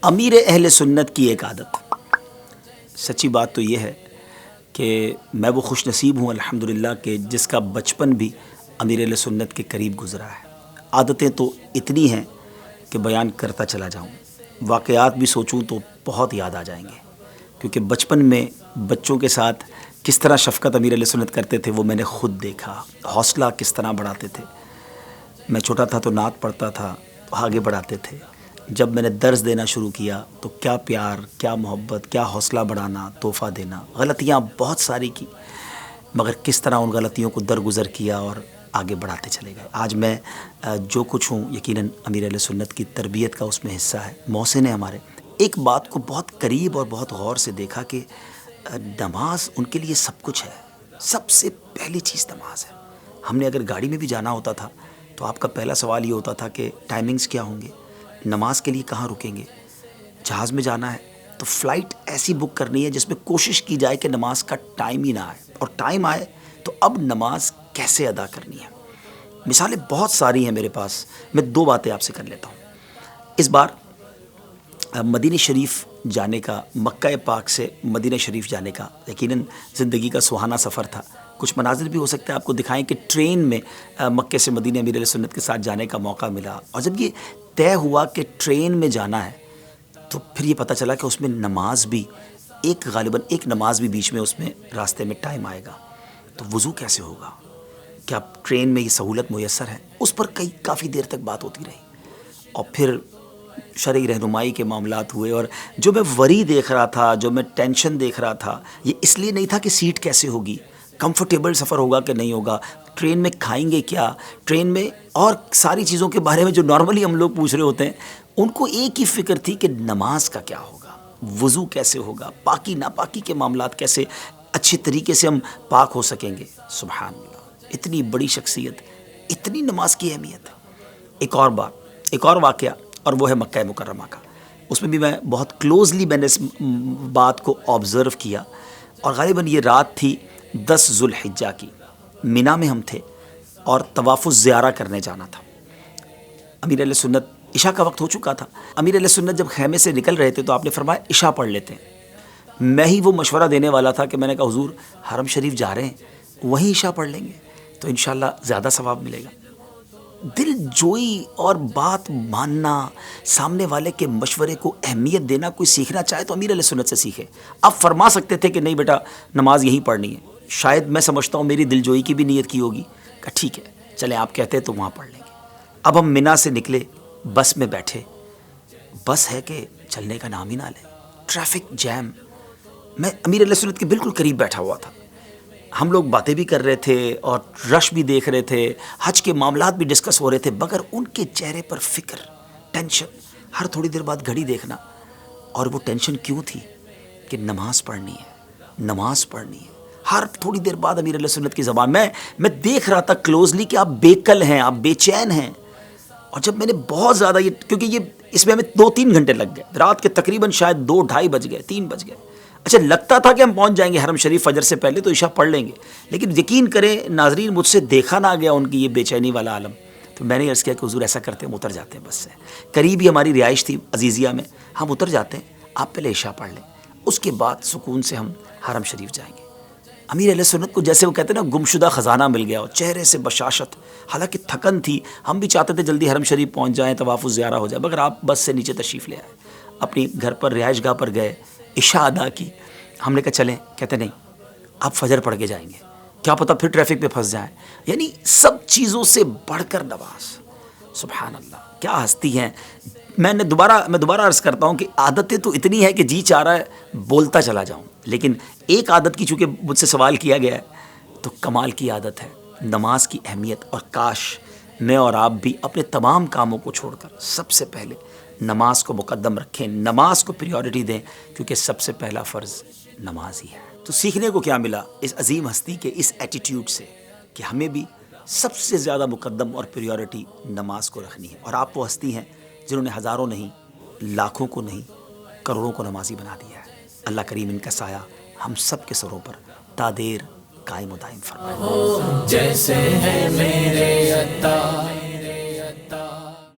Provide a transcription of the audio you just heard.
امیر اہل سنت کی ایک عادت. سچی بات تو یہ ہے کہ میں وہ خوش نصیب ہوں الحمدللہ کہ جس کا بچپن بھی امیر اہل سنت کے قریب گزرا ہے. عادتیں تو اتنی ہیں کہ بیان کرتا چلا جاؤں. واقعات بھی سوچوں تو بہت یاد آ جائیں گے، کیونکہ بچپن میں بچوں کے ساتھ کس طرح شفقت امیر اہل سنت کرتے تھے وہ میں نے خود دیکھا. حوصلہ کس طرح بڑھاتے تھے. میں چھوٹا تھا تو نعت پڑھتا تھا تو آگے بڑھاتے تھے. جب میں نے درس دینا شروع کیا تو کیا پیار، کیا محبت، کیا حوصلہ بڑھانا، تحفہ دینا. غلطیاں بہت ساری کی، مگر کس طرح ان غلطیوں کو درگزر کیا اور آگے بڑھاتے چلے گئے. آج میں جو کچھ ہوں یقیناً امیر اہل سنت کی تربیت کا اس میں حصہ ہے. محسن ہیں ہمارے. ایک بات کو بہت قریب اور بہت غور سے دیکھا کہ نماز ان کے لیے سب کچھ ہے. سب سے پہلی چیز نماز ہے. ہم نے اگر گاڑی میں بھی جانا ہوتا تھا تو آپ کا پہلا سوال یہ ہوتا تھا کہ ٹائمنگز کیا ہوں گے، نماز کے لیے کہاں رکیں گے. جہاز میں جانا ہے تو فلائٹ ایسی بک کرنی ہے جس میں کوشش کی جائے کہ نماز کا ٹائم ہی نہ آئے، اور ٹائم آئے تو اب نماز کیسے ادا کرنی ہے. مثالیں بہت ساری ہیں میرے پاس. میں دو باتیں آپ سے کر لیتا ہوں. اس بار مدینہ شریف جانے کا، مکہ پاک سے مدینہ شریف جانے کا یقیناً زندگی کا سہانا سفر تھا. کچھ مناظر بھی ہو سکتا ہے آپ کو دکھائیں کہ ٹرین میں مکے سے مدینہ امیر علیہ سنت کے ساتھ جانے کا موقع ملا. اور جب یہ طے ہوا کہ ٹرین میں جانا ہے تو پھر یہ پتہ چلا کہ اس میں نماز بھی غالباً ایک نماز بھی بیچ میں اس میں راستے میں ٹائم آئے گا. تو وضو کیسے ہوگا؟ کیا ٹرین میں یہ سہولت میسر ہے؟ اس پر کافی دیر تک بات ہوتی رہی. اور پھر شرعی رہنمائی کے معاملات ہوئے. اور جو میں وری دیکھ رہا تھا، جو میں ٹینشن دیکھ رہا تھا، یہ اس لیے نہیں تھا کہ سیٹ کیسے ہوگی، کمفرٹیبل سفر ہوگا کہ نہیں ہوگا، ٹرین میں کھائیں گے کیا، ٹرین میں اور ساری چیزوں کے بارے میں جو نارملی ہم لوگ پوچھ رہے ہوتے ہیں. ان کو ایک ہی فکر تھی کہ نماز کا کیا ہوگا، وضو کیسے ہوگا، پاکی ناپاکی کے معاملات کیسے اچھے طریقے سے ہم پاک ہو سکیں گے. سبحان اللہ، اتنی بڑی شخصیت، اتنی نماز کی اہمیت. ایک اور واقعہ، اور وہ ہے مکہ مکرمہ کا. اس میں بھی میں بہت کلوزلی میں نے اس بات کو آبزرو کیا. اور غالباً یہ رات تھی 10 ذوالحجہ کی. مینا میں ہم تھے اور طواف الزیارہ کرنے جانا تھا. امیر اہل سنت، عشاء کا وقت ہو چکا تھا. امیر اہل سنت جب خیمے سے نکل رہے تھے تو آپ نے فرمایا عشاء پڑھ لیتے ہیں. میں ہی وہ مشورہ دینے والا تھا کہ میں نے کہا حضور حرم شریف جا رہے ہیں، وہیں عشاء پڑھ لیں گے تو انشاءاللہ زیادہ ثواب ملے گا. دل جوئی اور بات ماننا، سامنے والے کے مشورے کو اہمیت دینا. کوئی سیکھنا چاہے تو امیر علیہ سنت سے سیکھے. آپ فرما سکتے تھے کہ نہیں بیٹا نماز یہیں پڑھنی ہے. شاید میں سمجھتا ہوں میری دل جوئی کی بھی نیت کی ہوگی کہ ٹھیک ہے چلیں آپ کہتے ہیں تو وہاں پڑھ لیں گے. اب ہم مینا سے نکلے، بس میں بیٹھے. بس ہے کہ چلنے کا نام ہی نہ لے. Traffic jam. میں امیر علیہ سنت کے بالکل قریب بیٹھا ہوا تھا. ہم لوگ باتیں بھی کر رہے تھے اور رش بھی دیکھ رہے تھے، حج کے معاملات بھی ڈسکس ہو رہے تھے، مگر ان کے چہرے پر فکر، ٹینشن. ہر تھوڑی دیر بعد گھڑی دیکھنا. اور وہ ٹینشن کیوں تھی؟ کہ نماز پڑھنی ہے، نماز پڑھنی ہے. ہر تھوڑی دیر بعد امیر علیہ سنت کی زبان میں دیکھ رہا تھا کلوزلی کہ آپ بے کل ہیں، آپ بے چین ہیں. اور جب میں نے بہت زیادہ کیونکہ اس میں ہمیں 2-3 گھنٹے لگ گئے، رات کے تقریباً شاید 2-2:30 بج گئے، 3 بج گئے. اچھا لگتا تھا کہ ہم پہنچ جائیں گے حرم شریف فجر سے پہلے تو عشاء پڑھ لیں گے، لیکن یقین کریں ناظرین مجھ سے دیکھا نہ گیا ان کی یہ بے چینی والا عالم. تو میں نے عرض کیا کہ حضور ایسا کرتے ہیں ہم اتر جاتے ہیں بس سے. قریب ہی ہماری رہائش تھی عزیزیہ میں، ہم اتر جاتے ہیں، آپ پہلے عشاء پڑھ لیں، اس کے بعد سکون سے ہم حرم شریف جائیں گے. امیر علیہ سنت کو جیسے وہ کہتے ہیں نا گمشدہ خزانہ مل گیا، اور چہرے سے بشاشت. حالانکہ تھکن تھی، ہم بھی چاہتے تھے جلدی حرم شریف پہنچ جائیں، طواف الزیارہ ہو جائے، مگر آپ بس سے نیچے تشریف لے آئے، اپنی گھر پر رہائش گاہ پر گئے، عشاء ادا کی. ہم نے کہا چلیں، کہتے نہیں آپ فجر پڑھ کے جائیں گے، کیا پتہ پھر ٹریفک پہ پھنس جائیں. یعنی سب چیزوں سے بڑھ کر نماز. سبحان اللہ، کیا ہستی ہیں. میں دوبارہ عرض کرتا ہوں کہ عادتیں تو اتنی ہے کہ جی چاہ رہا ہے بولتا چلا جاؤں، لیکن ایک عادت کی چونکہ مجھ سے سوال کیا گیا ہے تو کمال کی عادت ہے نماز کی اہمیت. اور کاش میں اور آپ بھی اپنے تمام کاموں کو چھوڑ کر سب سے پہلے نماز کو مقدم رکھیں، نماز کو پریورٹی دیں، کیونکہ سب سے پہلا فرض نماز ہی ہے. تو سیکھنے کو کیا ملا اس عظیم ہستی کے اس ایٹیٹیوڈ سے کہ ہمیں بھی سب سے زیادہ مقدم اور پریورٹی نماز کو رکھنی ہے. اور آپ وہ ہستی ہیں جنہوں نے ہزاروں نہیں، لاکھوں کو نہیں، کروڑوں کو نمازی بنا دیا ہے. اللہ کریم ان کا سایہ ہم سب کے سروں پر تا دیر قائم و دائم فرمائے. جیسے ہے میرے عطا